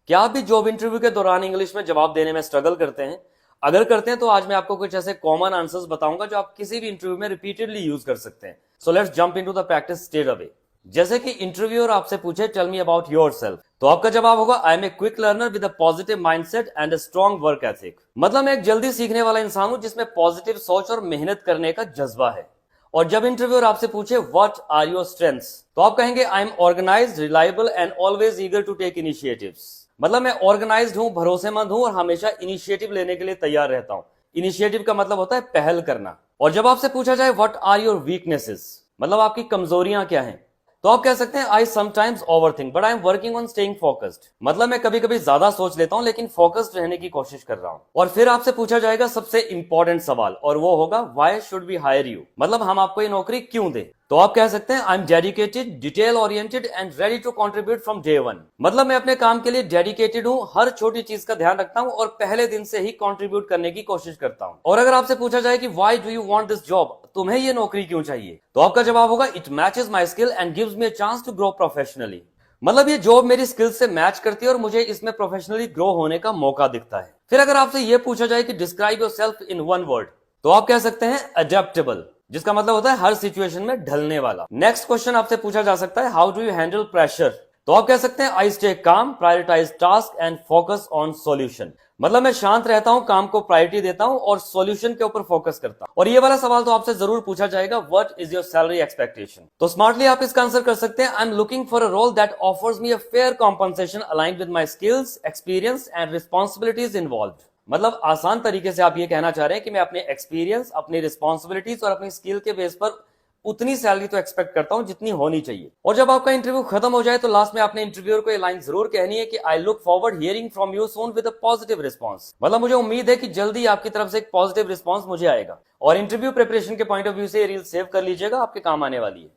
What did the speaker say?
क्या आप भी जॉब इंटरव्यू के दौरान इंग्लिश में जवाब देने में स्ट्रगल करते हैं? अगर करते हैं तो आज मैं आपको कुछ ऐसे कॉमन आंसर्स बताऊंगा जो आप किसी भी इंटरव्यू में रिपीटेडली यूज कर सकते हैं। So let's jump into the practice straight away. जैसे कि इंटरव्यूअर आपसे पूछे टेल मी अबाउट योरसेल्फ, तो आपका जवाब होगा I am a quick learner with a positive mindset and a strong work ethic. मतलब मैं एक जल्दी सीखने वाला इंसान हूं जिसमें पॉजिटिव सोच और मेहनत करने का जज्बा है। और जब इंटरव्यूअर आपसे पूछे व्हाट आर योर स्ट्रेंथ्स, तो आप कहेंगे I am organised, reliable and always eager to take initiatives. मतलब मैं ऑर्गेनाइज्ड हूं, भरोसेमंद हूं और हमेशा इनिशिएटिव लेने के लिए तैयार रहता हूं। इनिशिएटिव का मतलब होता है पहल करना। और जब आपसे पूछा जाए व्हाट आर योर वीकनेसेस, मतलब आपकी कमजोरियां क्या हैं, तो आप कह सकते हैं I sometimes overthink but I am working on staying focused. मतलब मैं कभी कभी ज्यादा सोच लेता हूं लेकिन फोकस्ड रहने की कोशिश कर रहा हूं। और फिर आपसे पूछा जाएगा सबसे इंपॉर्टेंट सवाल, और वो होगा why should we hire you, मतलब हम आपको ये नौकरी क्यों दे। तो आप कह सकते हैं I am dedicated, detail oriented and ready to contribute from day one. मतलब मैं अपने काम के लिए डेडिकेटेड हूं, हर छोटी चीज का ध्यान रखता हूं और पहले दिन से ही कंट्रीब्यूट करने की कोशिश करता हूं। और अगर आपसे पूछा जाए कि why do you want this job, तुम्हें ये नौकरी क्यों चाहिए, तो आपका जवाब होगा it matches my skill and gives me a chance to grow professionally. मतलब ये जॉब मेरी स्किल से मैच करती है और मुझे इसमें प्रोफेशनली ग्रो होने का मौका दिखता है। फिर अगर आपसे ये पूछा जाए कि describe yourself in one word, तो आप कह सकते हैं अडेप्टेबल, जिसका मतलब होता है हर सिचुएशन में ढलने वाला। नेक्स्ट क्वेश्चन आपसे पूछा जा सकता है how do you handle pressure, तो आप कह सकते हैं I stay calm, prioritise task and focus on solution. मतलब मैं शांत रहता हूं, काम को प्रायोरिटी देता हूं और सॉल्यूशन के ऊपर फोकस करता हूं। और ये वाला सवाल तो आपसे जरूर पूछा जाएगा what is your salary expectation, तो स्मार्टली आप इसका आंसर कर सकते हैं I am looking for a role that offers me a fair compensation aligned with my skills, experience and responsibilities involved. मतलब आसान तरीके से आप ये कहना चाह रहे हैं कि मैं अपने एक्सपीरियंस, अपनी रिस्पॉन्सिबिलिटीज और अपनी स्किल के बेस पर उतनी सैलरी तो एक्सपेक्ट करता हूं जितनी होनी चाहिए। और जब आपका इंटरव्यू खत्म हो जाए तो लास्ट में आपने इंटरव्यूअर को ये लाइन जरूर कहनी है कि I look forward hearing from you soon with a positive response. मतलब मुझे उम्मीद है कि जल्दी आपकी तरफ से एक पॉजिटिव रिस्पांस मुझे आएगा। और इंटरव्यू प्रिपरेशन के पॉइंट ऑफ व्यू से ये रील सेव कर लीजिएगा, आपके काम आने वाली है।